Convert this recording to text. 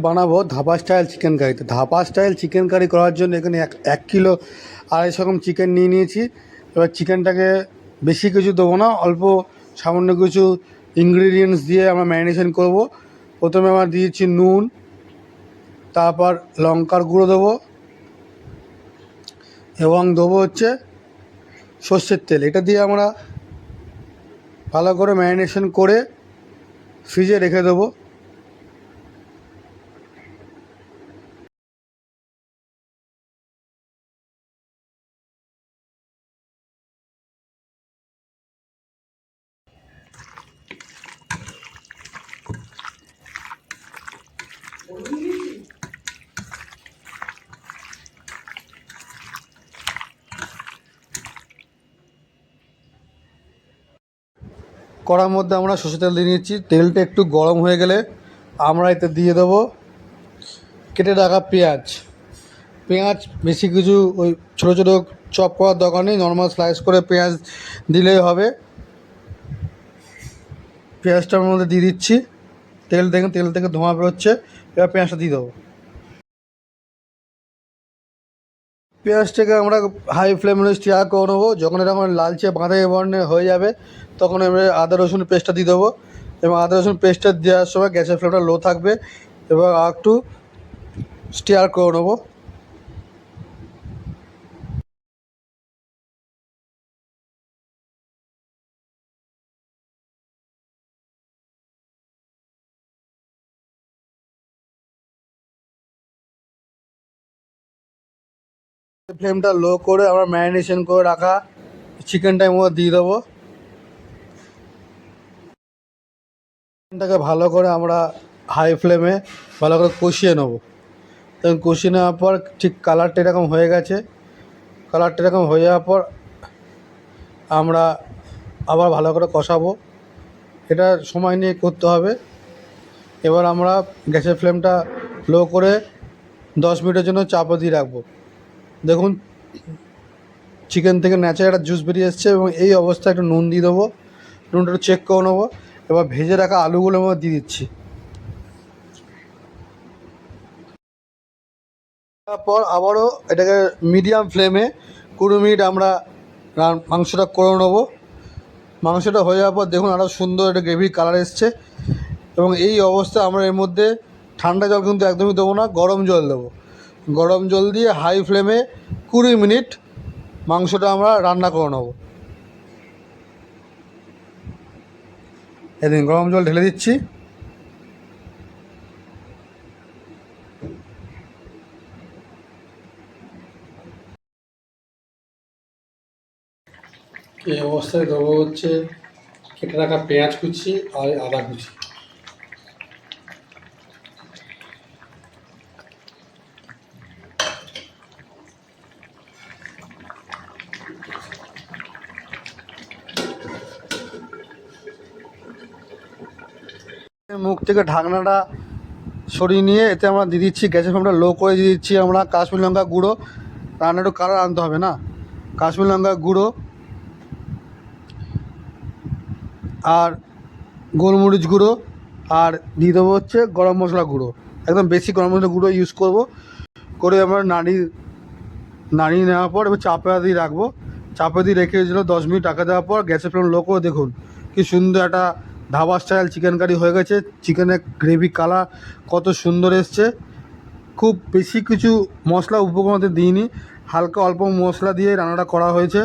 বানাবো dhaba style chicken curry. তো dhaba style chicken curry করার জন্য এখানে এক কিলো 250 গ্রাম চিকেন নিয়ে নিয়েছি। এবার চিকেনটাকে বেশি কিছু দেবো না, অল্প সামান্য কিছু ইনগ্রিডিয়েন্টস দিয়ে আমরা ম্যারিনেশন করব। প্রথমে আমরা দিয়েছি নুন, তারপর লঙ্কার গুঁড়ো দেবো এবং দেবো হচ্ছে সর্ষের তেল। এটা দিয়ে আমরা ভালো করে ম্যারিনেশন করে ফ্রিজে রেখে দেবো। কড়ার মধ্যে আমরা সর্ষের তেল দিয়ে নিচ্ছি। তেলটা একটু গরম হয়ে গেলে আমরা এতে দিয়ে দেবো কেটে রাখা পেঁয়াজ। পেঁয়াজ বেশি কিছু ওই ছোটো ছোটো চপ করার দরকার নেই, নর্মাল স্লাইস করে পেঁয়াজ দিলেই হবে। পেঁয়াজটার মধ্যে দিয়ে দিচ্ছি। তেল থেকে ধোঁয়া বেরোচ্ছে, এবার পেঁয়াজটা দিয়ে দেবো। পেঁয়াজটাকে আমরা হাই ফ্লেমে স্টিয়ার করে নেবো। যখন এটা আমার লালচে বাঁধাই বর্ণের হয়ে যাবে তখন আমরা আদা রসুন পেস্টটা দিয়ে দেবো এবং আদা রসুন পেস্টটা দেওয়ার সময় গ্যাসের ফ্লেমটা লো থাকবে এবং একটু স্টিয়ার করে নেবো। ফ্লেমটা লো করে আমরা ম্যারিনেশন করে রাখা চিকেনটার মধ্যে দিয়ে দেবো। চিকেনটাকে ভালো করে আমরা হাই ফ্লেমে ভালো করে কষিয়ে নেবো এবং কষিয়ে নেওয়ার পর ঠিক কালারটা এরকম হয়ে গেছে। কালারটা এরকম হয়ে যাওয়ার পর আমরা আবার ভালো করে কষাবো। এটা সময় নিয়ে করতে হবে। এবার আমরা গ্যাসের ফ্লেমটা লো করে 10 মিনিটের জন্য চাপা দিয়ে রাখবো। দেখুন চিকেন থেকে ন্যাচারাল একটা জুস বেরিয়ে এসছে এবং এই অবস্থায় একটু নুন দিয়ে দেবো। নুনটা একটু চেক করে নেবো। এবার ভেজে রাখা আলুগুলো আমরা দিয়ে দিচ্ছি। তারপর আবারও এটাকে মিডিয়াম ফ্লেমে 20 মিনিট আমরা মাংসটা করে নেবো। মাংসটা হয়ে যাওয়ার পর দেখুন আরও সুন্দর একটা গ্রেভির কালার এসছে এবং এই অবস্থায় আমরা এর মধ্যে ঠান্ডা জল কিন্তু একদমই দেবো না, গরম জল দেবো। গরম জল দিয়ে হাই ফ্লেমে 20 মিনিট মাংসটা আমরা রান্না করে নেবো। এদিন গরম জল ঢেলে দিচ্ছি। এই অবস্থায় দেবো হচ্ছে কেটে রাখা পেঁয়াজ কুচি আর আদা কুচি। মুখ থেকে ঢাকনাটা সরিয়ে নিয়ে এতে আমরা দিয়ে দিচ্ছি, গ্যাসের ফ্লেমটা লো করে দিয়ে দিচ্ছি আমরা কাশ্মীর লঙ্কা গুঁড়ো। রান্না একটু কালার আনতে হবে না, কাশ্মীর লঙ্কা গুঁড়ো আর গোলমরিচ গুঁড়ো আর দিয়ে দেবো হচ্ছে গরম মশলা গুঁড়ো। একদম বেশি গরম মশলা গুঁড়ো ইউজ করব। করে আমরা নাড়িয়ে নেওয়ার পর এবার চাপা দিয়ে রাখবো। চাপা দিয়ে রেখে দিয়েছিল 10 মিনিট রাখা দেওয়ার পর গ্যাসের ফ্লেম লো করে দেখুন কি সুন্দর একটা ধাবা স্টাইল চিকেন কারি হয়ে গেছে। চিকেনের গ্রেভি কালার কত সুন্দর এসছে। খুব বেশি কিছু মশলা উপকরণতে দিইনি, হালকা অল্প মশলা দিয়ে রান্নাটা করা হয়েছে।